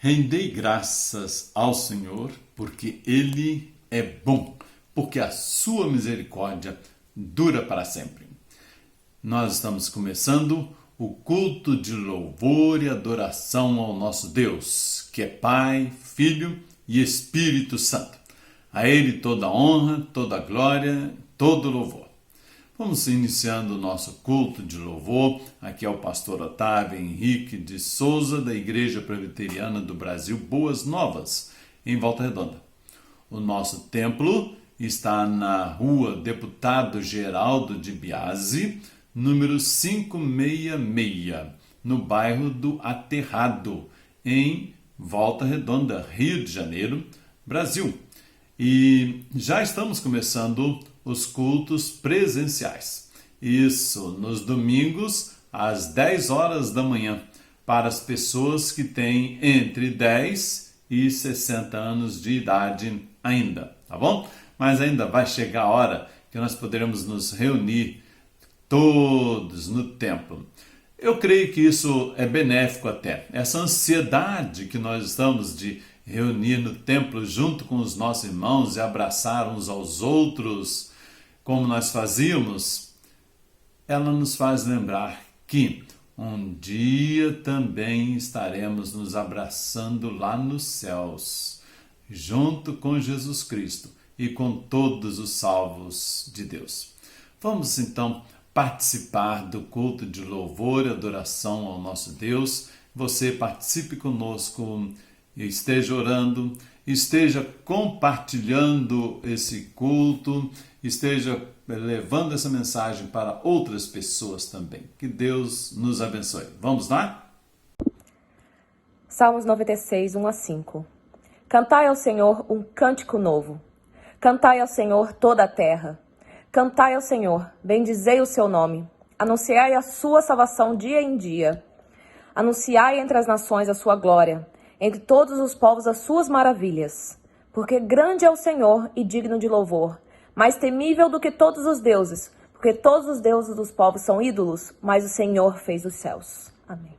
Rendei graças ao Senhor, porque Ele é bom, porque a sua misericórdia dura para sempre. Nós estamos começando o culto de louvor e adoração ao nosso Deus, que é Pai, Filho e Espírito Santo. A Ele toda honra, toda glória, todo louvor. Vamos iniciando o nosso culto de louvor. Aqui é o pastor Otávio Henrique de Souza, da Igreja Presbiteriana do Brasil Boas Novas, em Volta Redonda. O nosso templo está na rua Deputado Geraldo de Biasi, número 566, no bairro do Aterrado, em Volta Redonda, Rio de Janeiro, Brasil. E já estamos começando os cultos presenciais. Isso, nos domingos, às 10 horas da manhã, para as pessoas que têm entre 10 e 60 anos de idade ainda, tá bom? Mas ainda vai chegar a hora que nós poderemos nos reunir todos no templo. Eu creio que isso é benéfico até. Essa ansiedade que nós estamos de reunir no templo junto com os nossos irmãos e abraçar uns aos outros, como nós fazíamos, ela nos faz lembrar que um dia também estaremos nos abraçando lá nos céus, junto com Jesus Cristo e com todos os salvos de Deus. Vamos então participar do culto de louvor e adoração ao nosso Deus. Você participe conosco, esteja orando, esteja compartilhando esse culto, esteja levando essa mensagem para outras pessoas também. Que Deus nos abençoe. Vamos lá? Salmos 96, 1 a 5. Cantai ao Senhor um cântico novo. Cantai ao Senhor toda a terra. Cantai ao Senhor, bendizei o seu nome. Anunciai a sua salvação dia em dia. Anunciai entre as nações a sua glória, entre todos os povos as suas maravilhas. Porque grande é o Senhor e digno de louvor, mais temível do que todos os deuses, porque todos os deuses dos povos são ídolos, mas o Senhor fez os céus. Amém.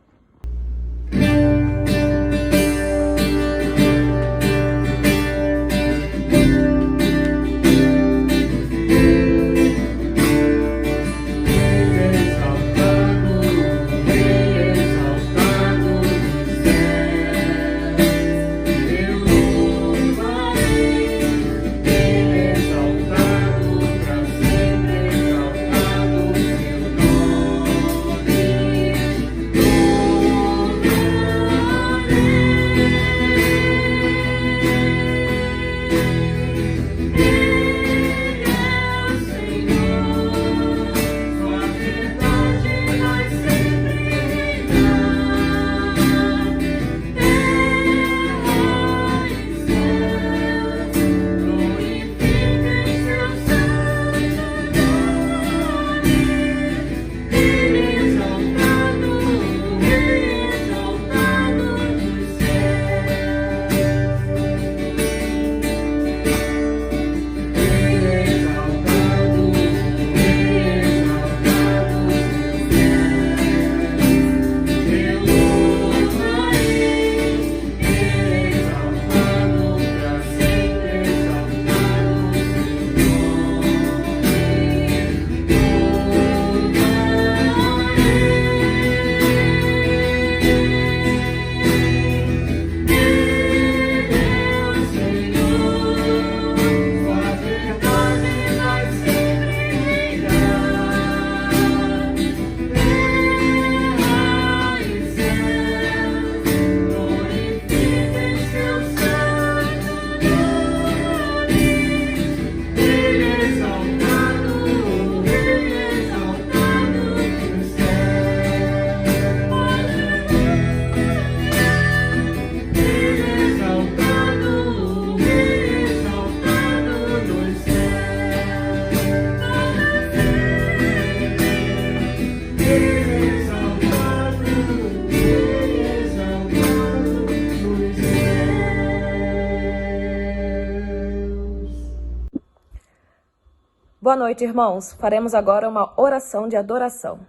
Boa noite, irmãos. Faremos agora uma oração de adoração.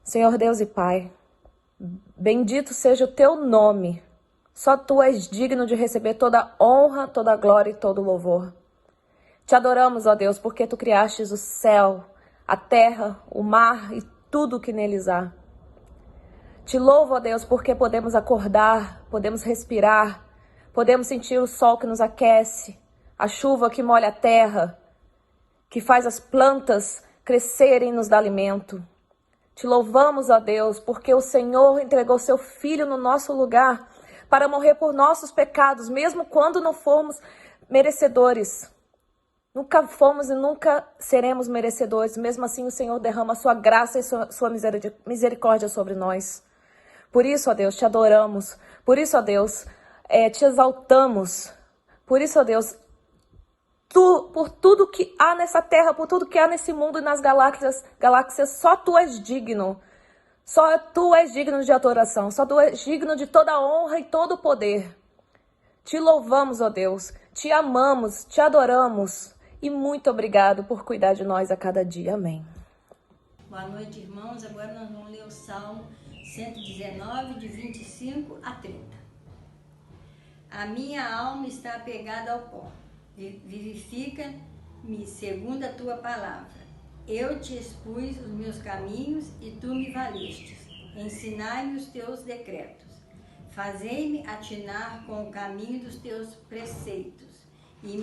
Senhor Deus e Pai, Bendito seja o teu nome. Só tu és digno de receber toda honra, toda glória e todo louvor. Te adoramos, ó Deus, porque tu criastes o céu, a terra, o mar e tudo o que neles há. Te louvo, ó Deus, porque podemos acordar, podemos respirar, podemos sentir o sol que nos aquece, a chuva que molha a terra, que faz as plantas crescerem e nos dá alimento. Te louvamos, ó Deus, porque o Senhor entregou seu Filho no nosso lugar para morrer por nossos pecados, mesmo quando não formos merecedores. Nunca fomos e nunca seremos merecedores. Mesmo assim, o Senhor derrama a sua graça e sua misericórdia sobre nós. Por isso, ó Deus, te adoramos. Por isso, ó Deus, te exaltamos. Por isso, ó Deus, por tudo que há nessa terra, por tudo que há nesse mundo e nas galáxias, só tu és digno. Só tu és digno de adoração. Só tu és digno de toda a honra e todo o poder. Te louvamos, ó Deus. Te amamos, te adoramos. E muito obrigado por cuidar de nós a cada dia. Amém. Boa noite, irmãos. Agora nós vamos ler o Salmo 119, de 25 a 30. A minha alma está apegada ao pó. Vivifica-me segundo a tua palavra. Eu te expus os meus caminhos e tu me valestes. Ensinai-me os teus decretos. Fazei-me atinar com o caminho dos teus preceitos e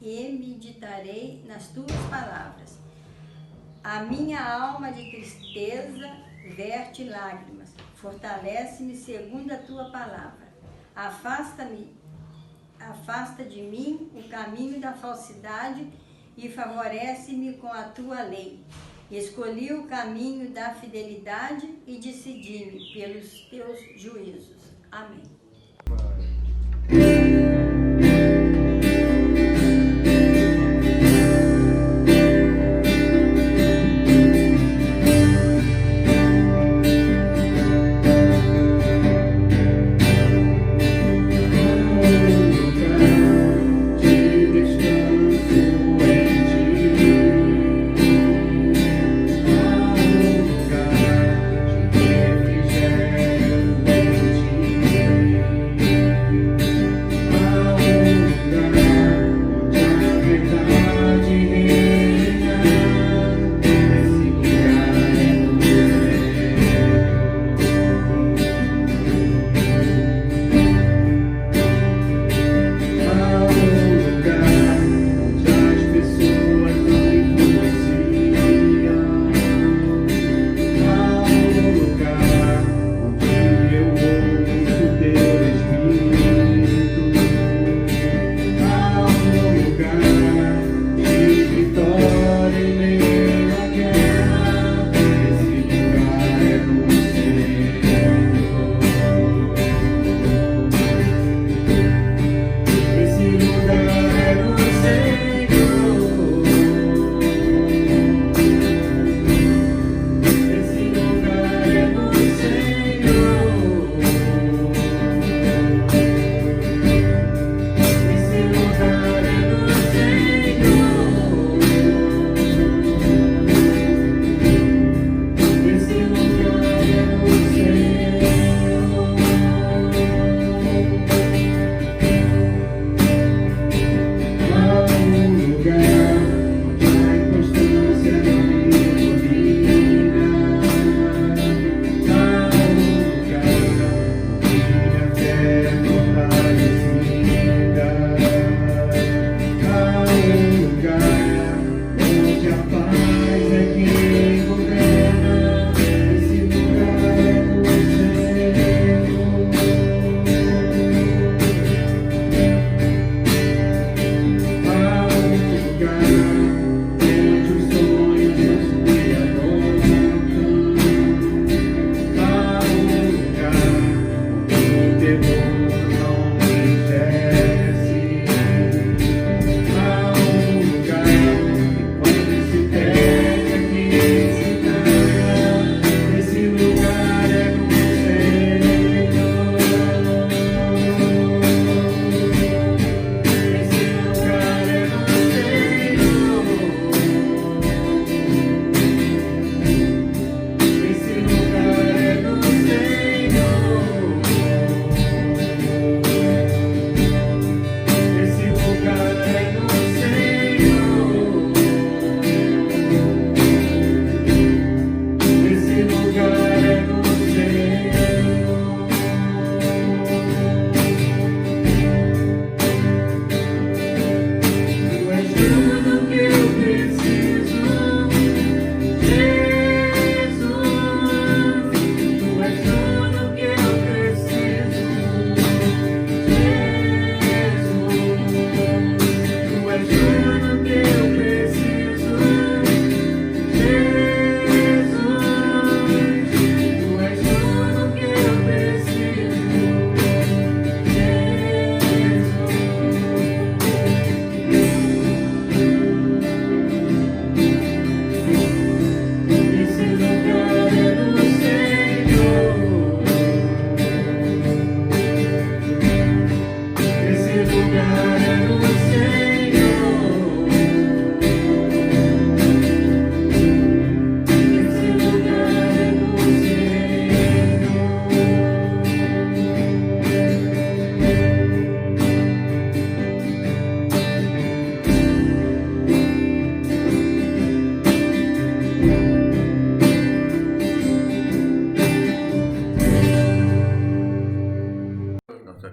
meditarei nas tuas palavras. A minha alma de tristeza verte lágrimas. Fortalece-me segundo a tua palavra. Afasta de mim o caminho da falsidade e favorece-me com a tua lei. Escolhi o caminho da fidelidade e decidi-me pelos teus juízos. Amém.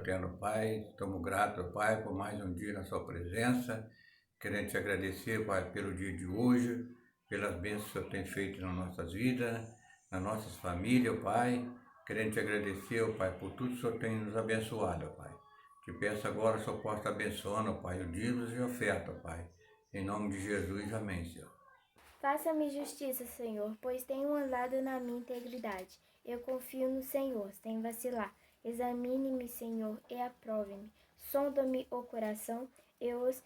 Eterno Pai, estamos gratos, Pai, por mais um dia na sua presença. Querendo te agradecer, Pai, pelo dia de hoje, pelas bênçãos que o Senhor tem feito nas nossas vidas, nas nossas famílias, Pai. Querendo te agradecer, Pai, por tudo que o Senhor tem nos abençoado, Pai. Te peço agora que o Senhor possa abençoando, Pai, o dízimo e a oferta, Pai. Em nome de Jesus, amém, Senhor. Faça-me justiça, Senhor, pois tenho andado na minha integridade. Eu confio no Senhor, sem vacilar. Examine-me, Senhor, e aprove-me. Sonda-me o coração e os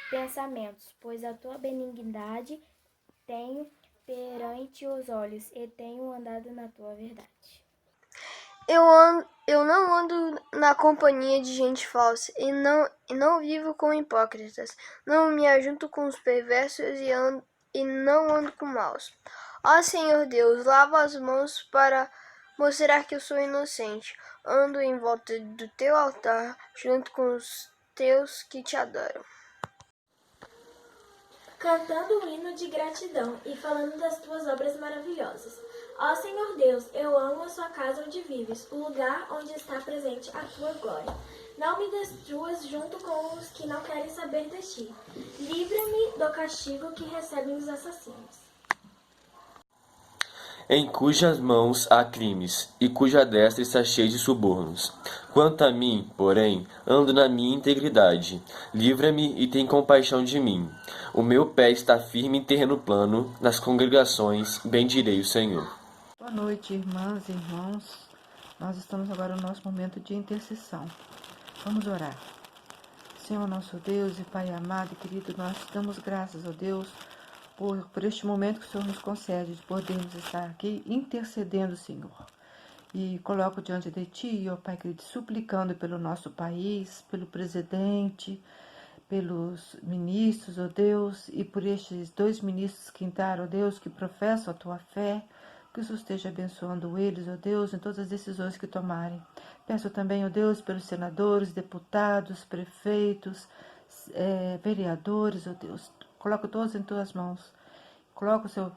pensamentos, pois a tua benignidade tenho perante os olhos e tenho andado na tua verdade. Eu não ando na companhia de gente falsa e não vivo com hipócritas. Não me ajunto com os perversos e não ando com maus. Ó Senhor Deus, lava as mãos para mostrar que eu sou inocente. Ando em volta do teu altar, junto com os teus que te adoram. Cantando um hino de gratidão e falando das tuas obras maravilhosas. Ó Senhor Deus, eu amo a sua casa onde vives, o lugar onde está presente a tua glória. Não me destruas junto com os que não querem saber de ti. Livra-me do castigo que recebem os assassinos. Em cujas mãos há crimes, e cuja destra está cheia de subornos. Quanto a mim, porém, ando na minha integridade. Livra-me e tem compaixão de mim. O meu pé está firme em terreno plano, nas congregações bendirei o Senhor. Boa noite, irmãs e irmãos. Nós estamos agora no nosso momento de intercessão. Vamos orar. Senhor, nosso Deus e Pai amado e querido, nós damos graças a Deus por este momento que o Senhor nos concede de podermos estar aqui intercedendo, Senhor. E coloco diante de Ti, ó Pai querido, suplicando pelo nosso país, pelo presidente, pelos ministros, ó Deus, e por estes 2 ministros que entraram, ó Deus, que professam a Tua fé, que o Senhor esteja abençoando eles, ó Deus, em todas as decisões que tomarem. Peço também, ó Deus, pelos senadores, deputados, prefeitos, vereadores, ó Deus, coloco todos em Tuas mãos.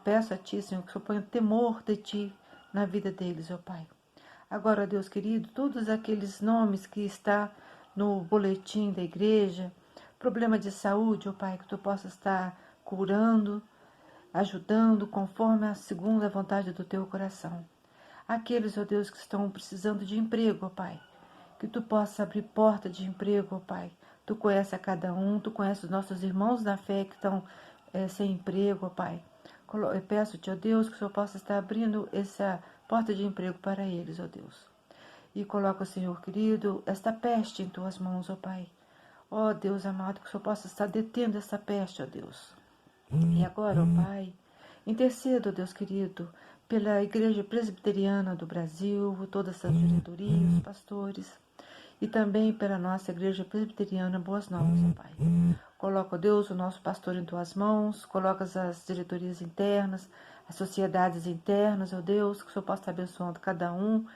Peço a Ti, Senhor, que o Senhor ponha temor de Ti na vida deles, ó Pai. Agora, ó Deus querido, todos aqueles nomes que está no boletim da igreja, problema de saúde, ó Pai, que Tu possa estar curando, ajudando conforme a segunda vontade do Teu coração. Aqueles, ó Deus, que estão precisando de emprego, ó Pai, que Tu possa abrir porta de emprego, ó Pai. Tu conhece a cada um, Tu conhece os nossos irmãos na fé que estão sem emprego, ó Pai. Eu peço-Te, ó Deus, que o Senhor possa estar abrindo essa porta de emprego para eles, ó Deus. E coloca, Senhor querido, esta peste em Tuas mãos, ó Pai. Ó Deus amado, que o Senhor possa estar detendo essa peste, ó Deus. E agora, ó Pai, intercedo, ó Deus querido, pela Igreja Presbiteriana do Brasil, todas essas diretorias, pastores, e também pela nossa Igreja Presbiteriana Boas Novas, ó Pai. Coloca, ó Deus, o nosso pastor em Tuas mãos, coloca as diretorias internas, as sociedades internas, ó Deus, que o Senhor possa estar abençoando cada um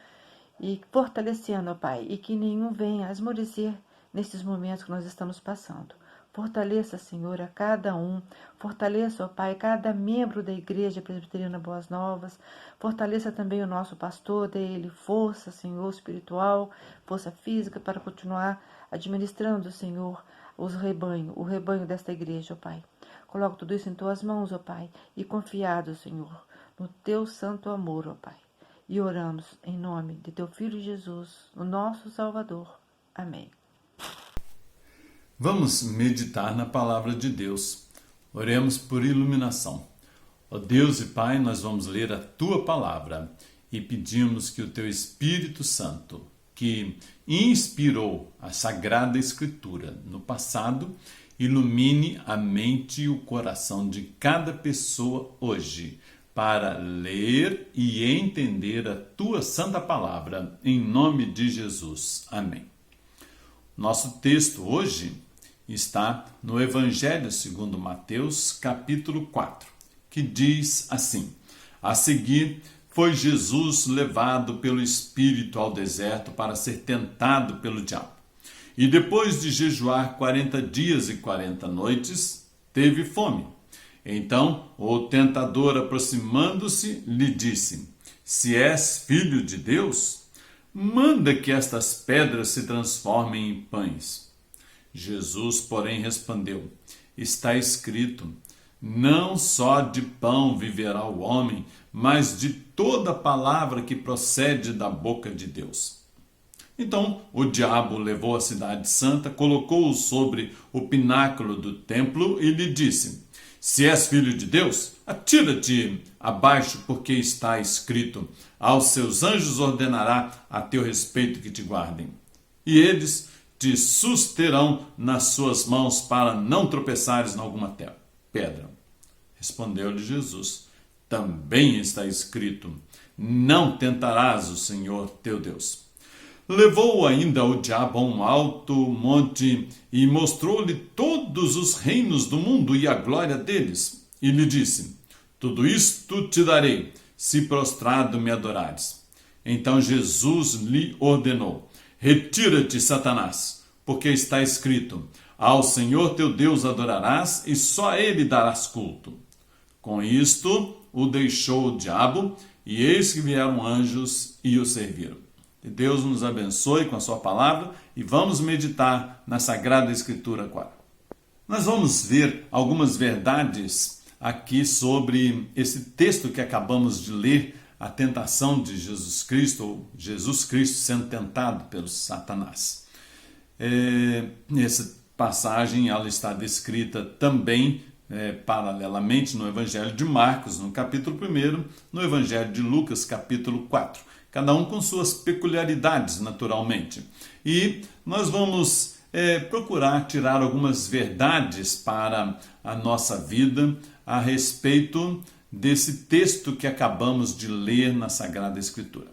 e fortalecendo, ó Pai, e que nenhum venha a esmorecer nesses momentos que nós estamos passando. Fortaleça, Senhor, a cada um. Fortaleça, ó Pai, cada membro da Igreja Presbiteriana Boas Novas. Fortaleça também o nosso pastor, dê ele força, Senhor, espiritual, força física, para continuar administrando, Senhor, o rebanho desta igreja, ó Pai. Coloco tudo isso em Tuas mãos, ó Pai, e confiado, Senhor, no Teu santo amor, ó Pai. E oramos em nome de Teu Filho Jesus, o nosso Salvador. Amém. Vamos meditar na palavra de Deus. Oremos por iluminação. Ó Deus e Pai, nós vamos ler a Tua palavra e pedimos que o Teu Espírito Santo, que inspirou a Sagrada Escritura no passado, ilumine a mente e o coração de cada pessoa hoje, para ler e entender a Tua Santa Palavra, em nome de Jesus. Amém. Nosso texto hoje está no Evangelho segundo Mateus, capítulo 4, que diz assim: a seguir, foi Jesus levado pelo Espírito ao deserto para ser tentado pelo diabo. E depois de jejuar 40 dias e 40 noites, teve fome. Então o tentador, aproximando-se, lhe disse: se és filho de Deus, manda que estas pedras se transformem em pães. Jesus, porém, respondeu: está escrito, não só de pão viverá o homem, mas de toda palavra que procede da boca de Deus. Então o diabo levou a cidade santa, colocou-o sobre o pináculo do templo e lhe disse: se és filho de Deus, atira-te abaixo, porque está escrito, aos seus anjos ordenará a teu respeito que te guardem. E eles te susterão nas suas mãos para não tropeçares em alguma pedra. Respondeu-lhe Jesus: também está escrito, não tentarás o Senhor teu Deus. Levou ainda o diabo a um alto monte e mostrou-lhe todos os reinos do mundo e a glória deles. E lhe disse: tudo isto te darei, se prostrado me adorares. Então Jesus lhe ordenou: retira-te, Satanás, porque está escrito, ao Senhor teu Deus adorarás e só a ele darás culto. Com isto o deixou o diabo, e eis que vieram anjos e o serviram. Que Deus nos abençoe com a sua palavra e vamos meditar na Sagrada Escritura agora. Nós vamos ver algumas verdades aqui sobre esse texto que acabamos de ler, a tentação de Jesus Cristo, ou Jesus Cristo sendo tentado pelo Satanás. Essa passagem ela está descrita também paralelamente no Evangelho de Marcos, no capítulo 1, no Evangelho de Lucas, capítulo 4. Cada um com suas peculiaridades, naturalmente. E nós vamos procurar tirar algumas verdades para a nossa vida a respeito desse texto que acabamos de ler na Sagrada Escritura.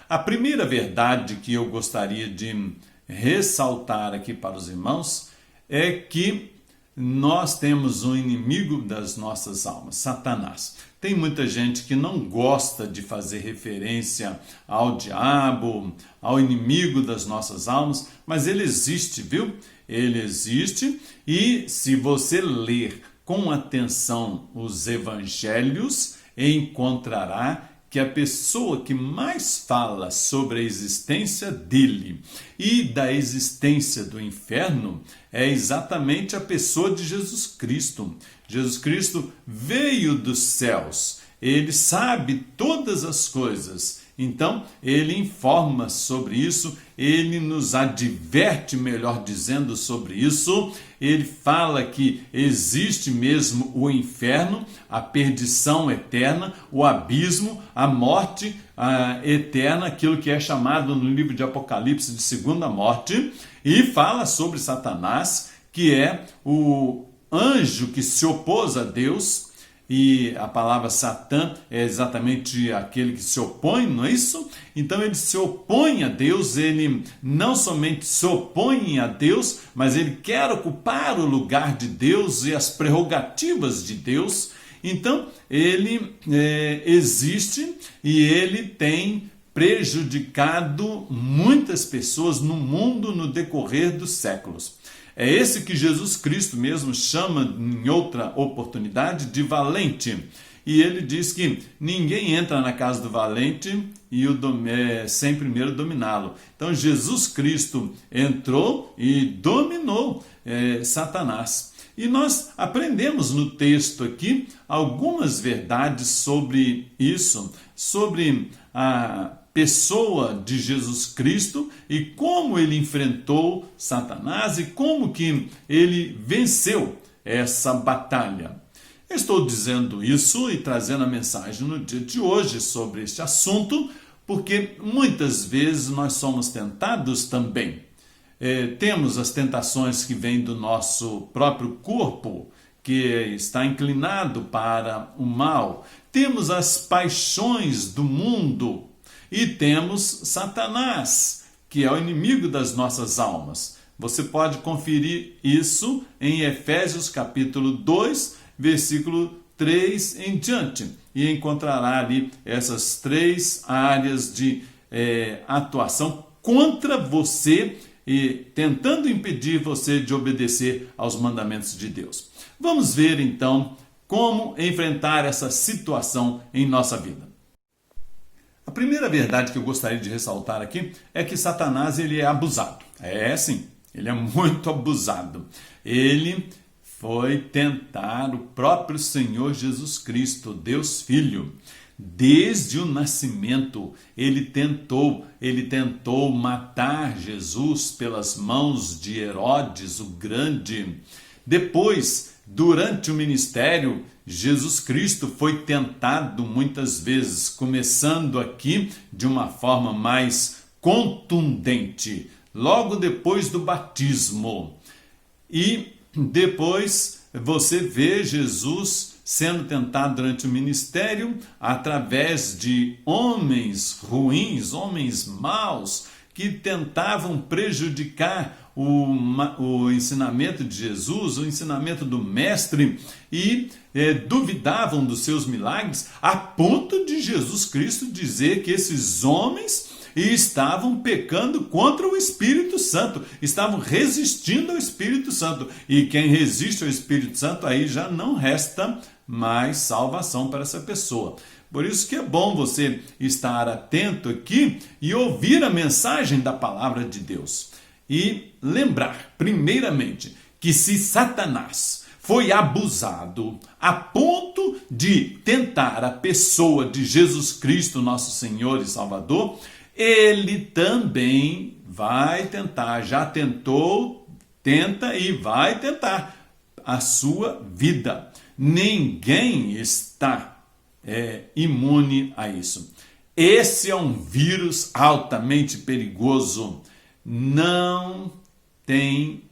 A primeira verdade que eu gostaria de ressaltar aqui para os irmãos é que nós temos um inimigo das nossas almas, Satanás. Tem muita gente que não gosta de fazer referência ao diabo, ao inimigo das nossas almas, mas ele existe, viu? Ele existe, e se você ler com atenção os evangelhos, encontrará que a pessoa que mais fala sobre a existência dele e da existência do inferno é exatamente a pessoa de Jesus Cristo. Jesus Cristo veio dos céus, ele sabe todas as coisas, então ele informa sobre isso, ele nos adverte, melhor dizendo, sobre isso. Ele fala que existe mesmo o inferno, a perdição eterna, o abismo, a morte eterna, aquilo que é chamado no livro de Apocalipse de segunda morte, e fala sobre Satanás, que é o anjo que se opôs a Deus, e a palavra Satã é exatamente aquele que se opõe, não é isso? Então ele se opõe a Deus, ele não somente se opõe a Deus, mas ele quer ocupar o lugar de Deus e as prerrogativas de Deus. Então ele existe e ele tem prejudicado muitas pessoas no mundo no decorrer dos séculos. É esse que Jesus Cristo mesmo chama em outra oportunidade de valente. E ele diz que ninguém entra na casa do valente sem primeiro dominá-lo. Então Jesus Cristo entrou e dominou Satanás. E nós aprendemos no texto aqui algumas verdades sobre isso, sobre a pessoa de Jesus Cristo e como ele enfrentou Satanás e como que ele venceu essa batalha. Eu estou dizendo isso e trazendo a mensagem no dia de hoje sobre este assunto, porque muitas vezes nós somos tentados também. Temos as tentações que vêm do nosso próprio corpo, que está inclinado para o mal. Temos as paixões do mundo e temos Satanás, que é o inimigo das nossas almas. Você pode conferir isso em Efésios capítulo 2, versículo 3 em diante, e encontrará ali essas 3 áreas de atuação contra você e tentando impedir você de obedecer aos mandamentos de Deus. Vamos ver então como enfrentar essa situação em nossa vida. A primeira verdade que eu gostaria de ressaltar aqui é que Satanás ele é abusado. Sim, ele é muito abusado. Ele foi tentar o próprio Senhor Jesus Cristo, Deus Filho. Desde o nascimento, ele tentou matar Jesus pelas mãos de Herodes o Grande. Depois, durante o ministério, Jesus Cristo foi tentado muitas vezes, começando aqui de uma forma mais contundente, logo depois do batismo. E depois você vê Jesus sendo tentado durante o ministério através de homens ruins, homens maus, que tentavam prejudicar o ensinamento de Jesus, o ensinamento do Mestre, e duvidavam dos seus milagres, a ponto de Jesus Cristo dizer que esses homens estavam pecando contra o Espírito Santo, estavam resistindo ao Espírito Santo. E quem resiste ao Espírito Santo, aí já não resta mais salvação para essa pessoa. Por isso que é bom você estar atento aqui e ouvir a mensagem da palavra de Deus. E lembrar, primeiramente, que se Satanás foi abusado a ponto de tentar a pessoa de Jesus Cristo, nosso Senhor e Salvador, ele também vai tentar, já tentou, tenta e vai tentar a sua vida. Ninguém está imune a isso. Esse é um vírus altamente perigoso. Não tem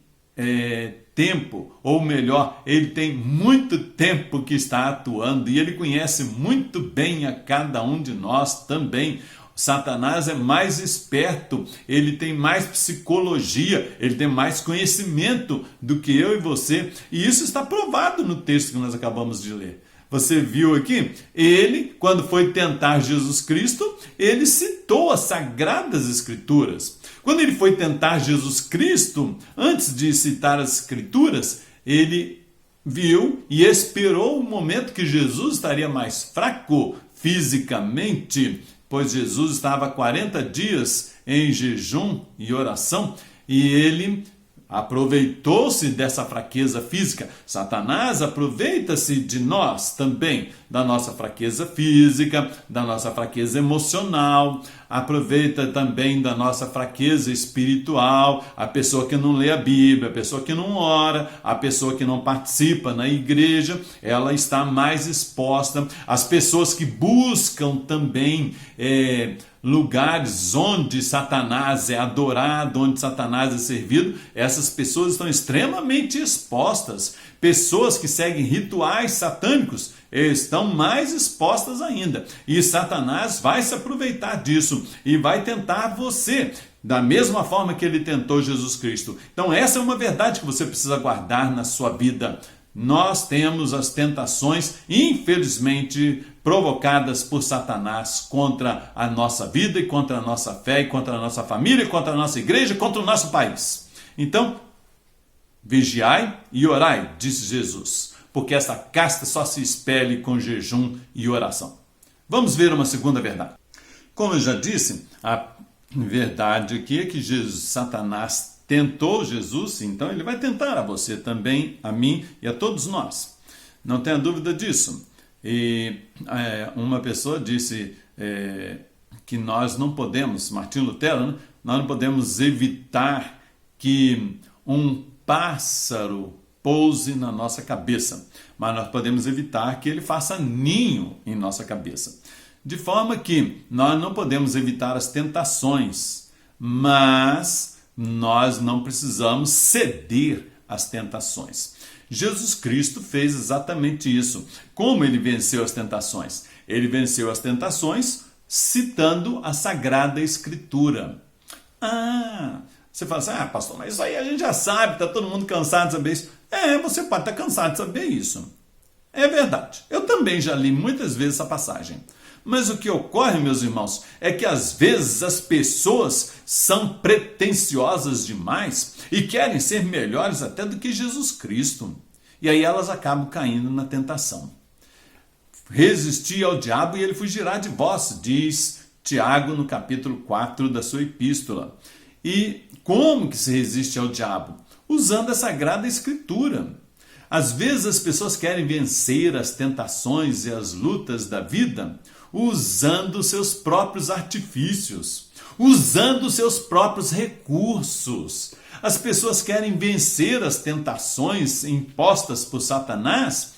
tempo, ou melhor, ele tem muito tempo que está atuando e ele conhece muito bem a cada um de nós também. Satanás é mais esperto, ele tem mais psicologia, ele tem mais conhecimento do que eu e você, e isso está provado no texto que nós acabamos de ler. Você viu aqui? Ele, quando foi tentar Jesus Cristo, ele citou as Sagradas Escrituras. Quando ele foi tentar Jesus Cristo, antes de citar as Escrituras, ele viu e esperou o momento que Jesus estaria mais fraco fisicamente, pois Jesus estava 40 dias em jejum e oração, e ele aproveitou-se dessa fraqueza física. Satanás aproveita-se de nós também, da nossa fraqueza física, da nossa fraqueza emocional, aproveita também da nossa fraqueza espiritual, a pessoa que não lê a Bíblia, a pessoa que não ora, a pessoa que não participa na igreja, ela está mais exposta. As pessoas que buscam também lugares onde Satanás é adorado, onde Satanás é servido, essas pessoas estão extremamente expostas. Pessoas que seguem rituais satânicos estão mais expostas ainda. E Satanás vai se aproveitar disso e vai tentar você, da mesma forma que ele tentou Jesus Cristo. Então essa é uma verdade que você precisa guardar na sua vida. Nós temos as tentações, infelizmente, provocadas por Satanás contra a nossa vida e contra a nossa fé e contra a nossa família, contra a nossa igreja e contra o nosso país. Então, vigiai e orai, disse Jesus, porque esta casta só se expele com jejum e oração. Vamos ver uma segunda verdade. Como eu já disse, a verdade aqui é que Satanás tentou Jesus, então ele vai tentar a você também, a mim e a todos nós. Não tenha dúvida disso. E uma pessoa disse que nós não podemos, Martinho Lutero, né? Nós não podemos evitar que um pássaro pouse na nossa cabeça, mas nós podemos evitar que ele faça ninho em nossa cabeça. De forma que nós não podemos evitar as tentações, mas nós não precisamos ceder às tentações. Jesus Cristo fez exatamente isso. Como ele venceu as tentações? Ele venceu as tentações citando a Sagrada Escritura. Você fala assim, pastor, mas isso aí a gente já sabe, está todo mundo cansado de saber isso. Você pode estar cansado de saber isso. É verdade. Eu também já li muitas vezes essa passagem. Mas o que ocorre, meus irmãos, é que às vezes as pessoas são pretensiosas demais e querem ser melhores até do que Jesus Cristo. E aí elas acabam caindo na tentação. Resisti ao diabo e ele fugirá de vós, diz Tiago no capítulo 4 da sua epístola. E como que se resiste ao diabo? Usando a Sagrada Escritura. Às vezes as pessoas querem vencer as tentações e as lutas da vida usando seus próprios artifícios, usando seus próprios recursos. As pessoas querem vencer as tentações impostas por Satanás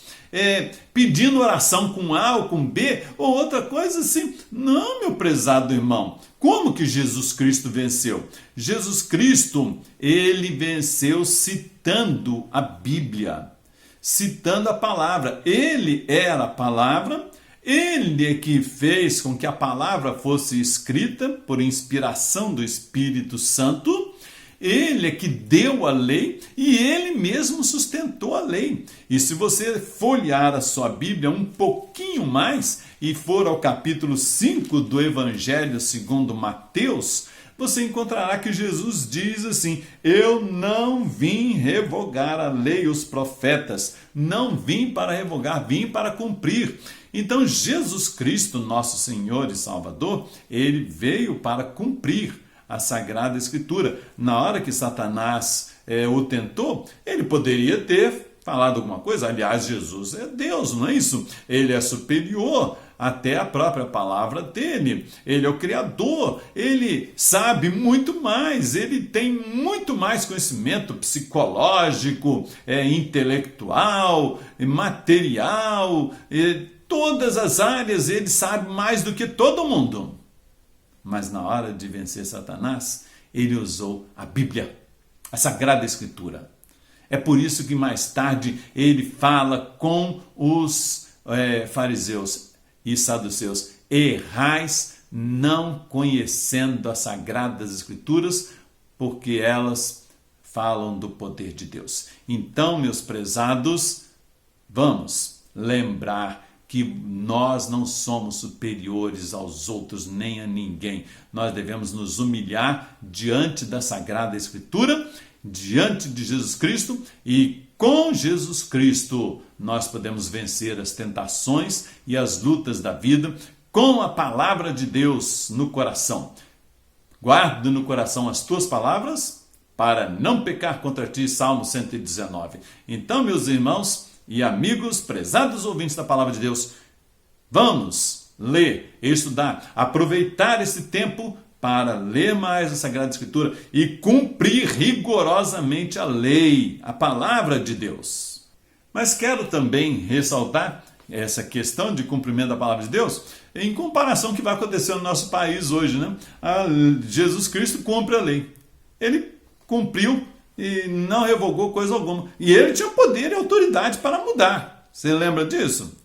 pedindo oração com A ou com B ou outra coisa assim. Não, meu prezado irmão. Como que Jesus Cristo venceu? Jesus Cristo, ele venceu citando a Bíblia, citando a palavra. Ele era a palavra, ele é que fez com que a palavra fosse escrita por inspiração do Espírito Santo. Ele é que deu a lei e ele mesmo sustentou a lei. E se você folhear a sua Bíblia um pouquinho mais e for ao capítulo 5 do Evangelho segundo Mateus, você encontrará que Jesus diz assim: eu não vim revogar a lei e os profetas, não vim para revogar, vim para cumprir. Então Jesus Cristo, nosso Senhor e Salvador, ele veio para cumprir a Sagrada Escritura. Na hora que Satanás o tentou, ele poderia ter falado alguma coisa. Aliás, Jesus é Deus, não é isso? Ele é superior até a própria palavra dele. Ele é o Criador, ele sabe muito mais, ele tem muito mais conhecimento psicológico, intelectual, material, todas as áreas ele sabe mais do que todo mundo. Mas na hora de vencer Satanás, ele usou a Bíblia, a Sagrada Escritura. É por isso que mais tarde ele fala com os fariseus e saduceus: errais não conhecendo as Sagradas Escrituras, porque elas falam do poder de Deus. Então, meus prezados, vamos lembrar que nós não somos superiores aos outros nem a ninguém. Nós devemos nos humilhar diante da Sagrada Escritura, diante de Jesus Cristo, e com Jesus Cristo nós podemos vencer as tentações e as lutas da vida com a palavra de Deus no coração. Guarda no coração as tuas palavras para não pecar contra ti, Salmo 119. Então, meus irmãos e amigos, prezados ouvintes da palavra de Deus, vamos ler, estudar, aproveitar esse tempo para ler mais a Sagrada Escritura e cumprir rigorosamente a lei, a palavra de Deus. Mas quero também ressaltar essa questão de cumprimento da palavra de Deus em comparação com o que vai acontecer no nosso país hoje, né? Jesus Cristo cumpre a lei. Ele cumpriu e não revogou coisa alguma. E ele tinha poder e autoridade para mudar. Você lembra disso?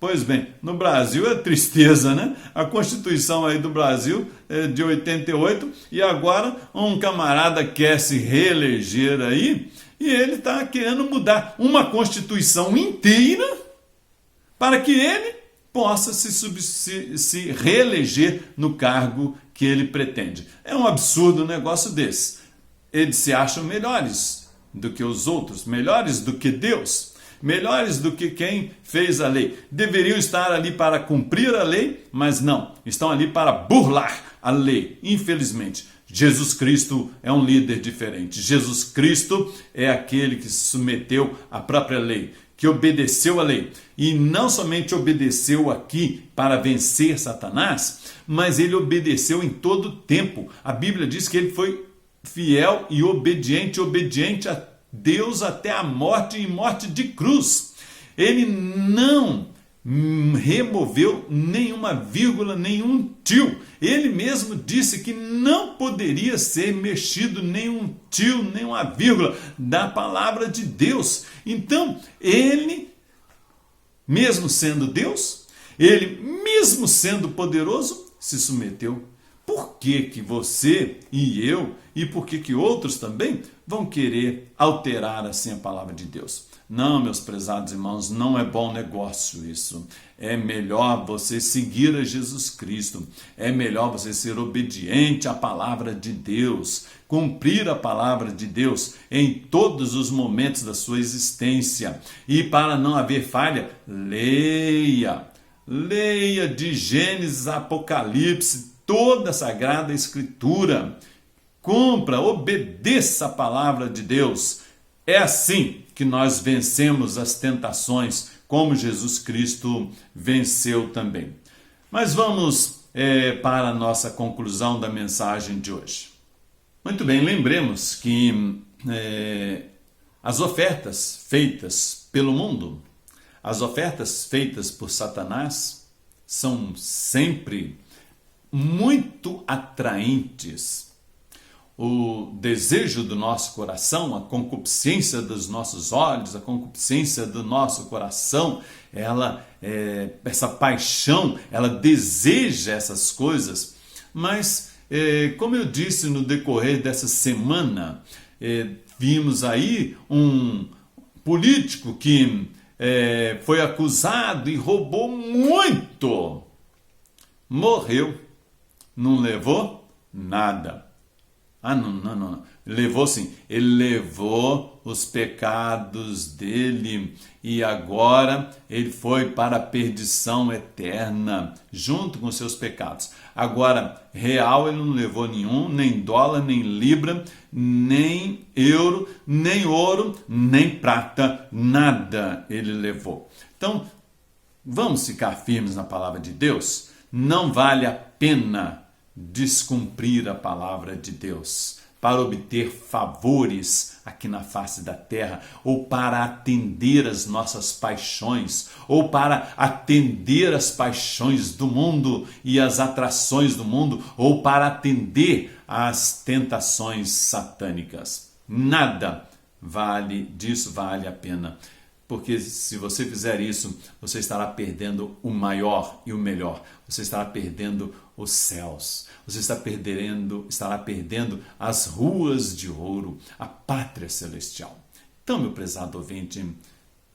Pois bem, no Brasil é tristeza, né? A Constituição aí do Brasil é de 88 e agora um camarada quer se reeleger aí e ele está querendo mudar uma Constituição inteira para que ele possa se reeleger no cargo que ele pretende. É um absurdo um negócio desse. Eles se acham melhores do que os outros, melhores do que Deus, melhores do que quem fez a lei. Deveriam estar ali para cumprir a lei, mas não, estão ali para burlar a lei. Infelizmente, Jesus Cristo é um líder diferente. Jesus Cristo é aquele que se submeteu à própria lei, que obedeceu a lei. E não somente obedeceu aqui para vencer Satanás, mas ele obedeceu em todo o tempo. A Bíblia diz que ele foi fiel e obediente a Deus até a morte e morte de cruz. Ele não removeu nenhuma vírgula, nenhum tio. Ele mesmo disse que não poderia ser mexido nenhum tio, nenhuma vírgula da palavra de Deus. Então, ele, mesmo sendo Deus, ele mesmo sendo poderoso, se submeteu por que você e eu, e por que outros também, vão querer alterar assim a palavra de Deus? Não, meus prezados irmãos, não é bom negócio isso. É melhor você seguir a Jesus Cristo. É melhor você ser obediente à palavra de Deus, cumprir a palavra de Deus em todos os momentos da sua existência. E para não haver falha, leia de Gênesis a Apocalipse, toda a Sagrada Escritura. Cumpra, obedeça a palavra de Deus. É assim que nós vencemos as tentações, como Jesus Cristo venceu também. Mas vamos para a nossa conclusão da mensagem de hoje. Muito bem, lembremos que as ofertas feitas pelo mundo, as ofertas feitas por Satanás, são sempre muito atraentes. O desejo do nosso coração, a concupiscência dos nossos olhos, a concupiscência do nosso coração, essa paixão, ela deseja essas coisas, mas como eu disse no decorrer dessa semana, vimos aí um político que foi acusado e roubou muito, morreu, não levou nada. Não. Levou sim. Ele levou os pecados dele e agora ele foi para a perdição eterna, junto com seus pecados. Agora, real ele não levou nenhum, nem dólar, nem libra, nem euro, nem ouro, nem prata, nada ele levou. Então, vamos ficar firmes na palavra de Deus? Não vale a pena descumprir a palavra de Deus para obter favores aqui na face da terra, ou para atender as nossas paixões, ou para atender as paixões do mundo e as atrações do mundo, ou para atender às tentações satânicas. Nada disso vale a pena. Porque se você fizer isso, você estará perdendo o maior e o melhor. Você estará perdendo os céus. Você estará perdendo as ruas de ouro, a pátria celestial. Então, meu prezado ouvinte,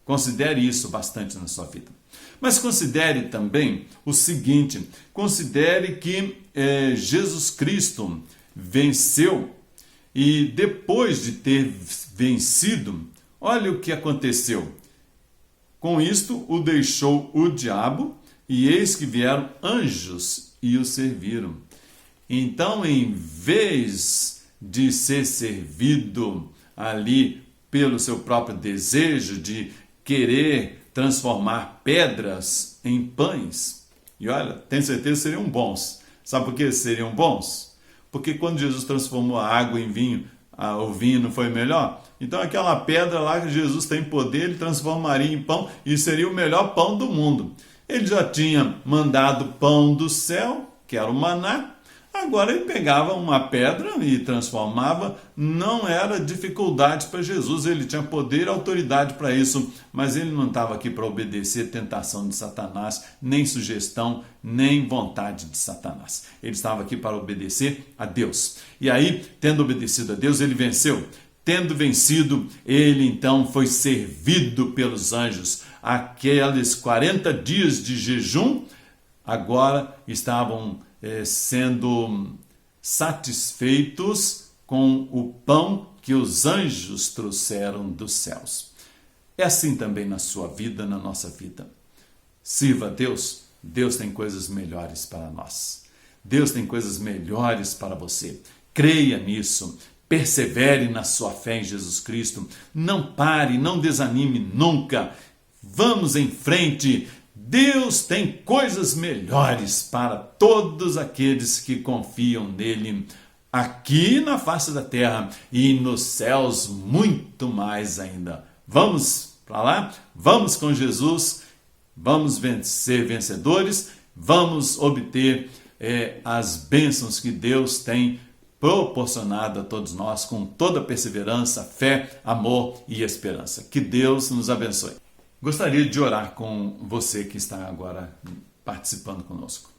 considere isso bastante na sua vida. Mas considere também o seguinte, considere que Jesus Cristo venceu e depois de ter vencido, olha o que aconteceu. Com isto o deixou o diabo, e eis que vieram anjos e o serviram. Então, em vez de ser servido ali pelo seu próprio desejo de querer transformar pedras em pães, e olha, tenho certeza que seriam bons. Sabe por que seriam bons? Porque quando Jesus transformou a água em vinho, o vinho não foi melhor? Então aquela pedra lá que Jesus tem poder, ele transformaria em pão e seria o melhor pão do mundo. Ele já tinha mandado pão do céu, que era o maná, agora ele pegava uma pedra e transformava. Não era dificuldade para Jesus, ele tinha poder e autoridade para isso, mas ele não estava aqui para obedecer tentação de Satanás, nem sugestão, nem vontade de Satanás. Ele estava aqui para obedecer a Deus. E aí, tendo obedecido a Deus, ele venceu. Tendo vencido, ele então foi servido pelos anjos. Aqueles 40 dias de jejum agora estavam sendo satisfeitos com o pão que os anjos trouxeram dos céus. É assim também na sua vida, na nossa vida. Sirva a Deus. Deus tem coisas melhores para nós. Deus tem coisas melhores para você. Creia nisso. Persevere na sua fé em Jesus Cristo. Não pare, não desanime nunca. Vamos em frente. Deus tem coisas melhores para todos aqueles que confiam nele, aqui na face da terra e nos céus muito mais ainda. Vamos para lá? Vamos com Jesus, vamos ser vencedores, vamos obter as bênçãos que Deus tem proporcionado a todos nós com toda perseverança, fé, amor e esperança. Que Deus nos abençoe. Gostaria de orar com você que está agora participando conosco.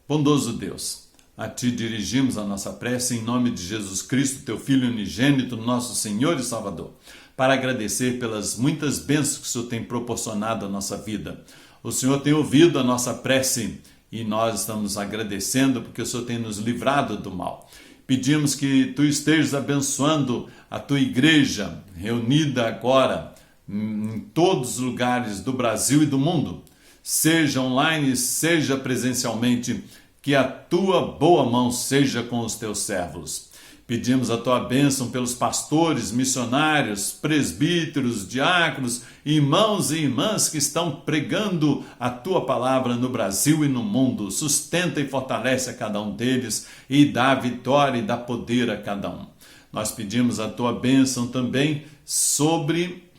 Bondoso Deus, a Ti dirigimos a nossa prece em nome de Jesus Cristo, Teu Filho unigênito, nosso Senhor e Salvador, para agradecer pelas muitas bênçãos que o Senhor tem proporcionado à nossa vida. O Senhor tem ouvido a nossa prece e nós estamos agradecendo porque o Senhor tem nos livrado do mal. Pedimos que Tu estejas abençoando a Tua igreja reunida agora em todos os lugares do Brasil e do mundo, seja online, seja presencialmente, que a Tua boa mão seja com os Teus servos. Pedimos a Tua bênção pelos pastores, missionários, presbíteros, diáconos, irmãos e irmãs que estão pregando a Tua palavra no Brasil e no mundo. Sustenta e fortalece a cada um deles e dá vitória e dá poder a cada um. Nós pedimos a Tua bênção também sobre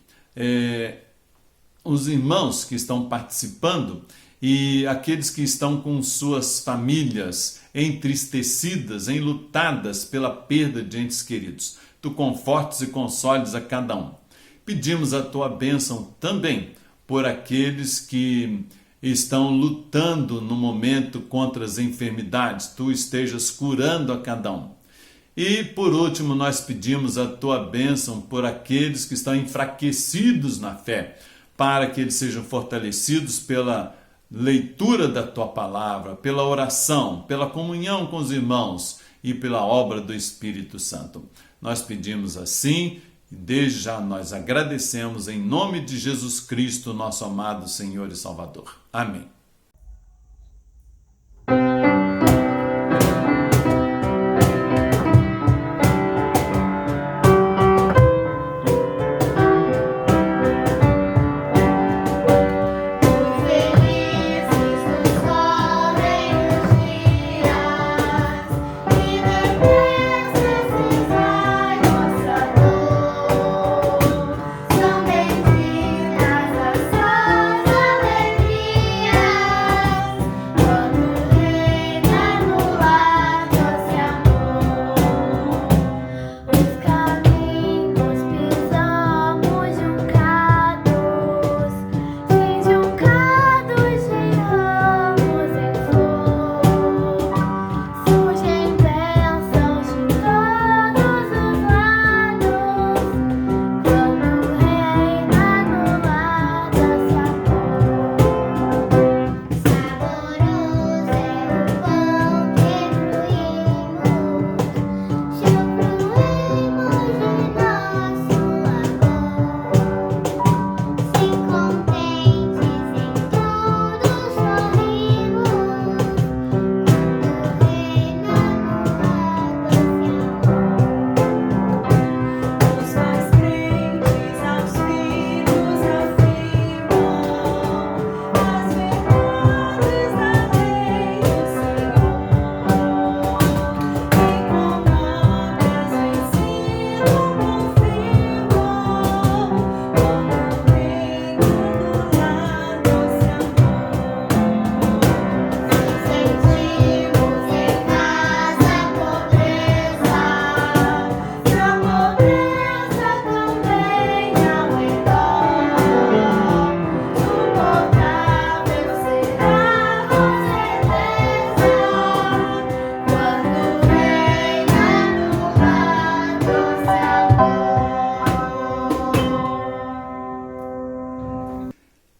os irmãos que estão participando e aqueles que estão com suas famílias entristecidas, enlutadas pela perda de entes queridos. Tu confortes e consoles a cada um. Pedimos a Tua bênção também por aqueles que estão lutando no momento contra as enfermidades. Tu estejas curando a cada um. E por último, nós pedimos a Tua bênção por aqueles que estão enfraquecidos na fé, para que eles sejam fortalecidos pela leitura da Tua palavra, pela oração, pela comunhão com os irmãos e pela obra do Espírito Santo. Nós pedimos assim e desde já nós agradecemos em nome de Jesus Cristo, nosso amado Senhor e Salvador. Amém.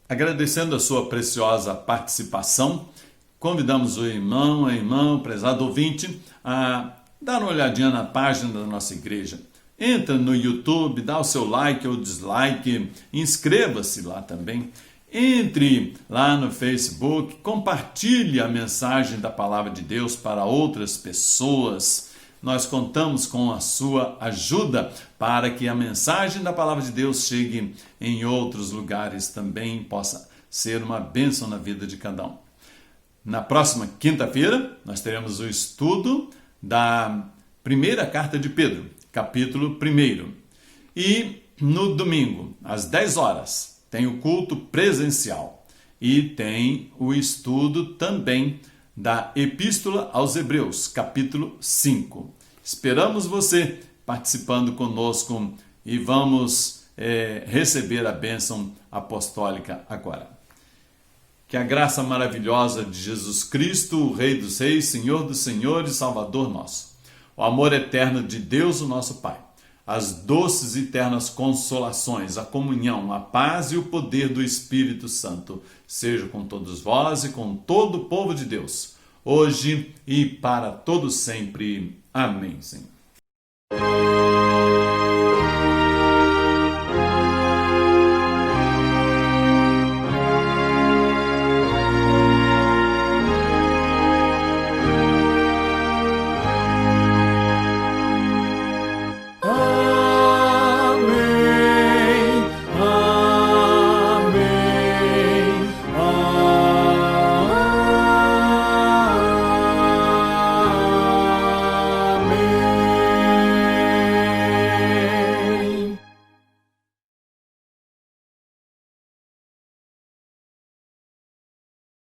Agradecendo a sua preciosa participação, convidamos o irmão, a irmã, o prezado ouvinte, a dar uma olhadinha na página da nossa igreja. Entra no YouTube, dá o seu like ou dislike, inscreva-se lá também. Entre lá no Facebook, compartilhe a mensagem da Palavra de Deus para outras pessoas. Nós contamos com a sua ajuda para que a mensagem da Palavra de Deus chegue em outros lugares também, possa ser uma bênção na vida de cada um. Na próxima quinta-feira, nós teremos o estudo da primeira carta de Pedro, capítulo 1. E no domingo, às 10 horas, tem o culto presencial e tem o estudo também da Epístola aos Hebreus, capítulo 5. Esperamos você participando conosco e vamos receber a bênção apostólica agora. Que a graça maravilhosa de Jesus Cristo, o Rei dos Reis, Senhor dos Senhores, Salvador nosso, o amor eterno de Deus, o nosso Pai, as doces e eternas consolações, a comunhão, a paz e o poder do Espírito Santo seja com todos vós e com todo o povo de Deus, hoje e para todo sempre. Amém, Senhor.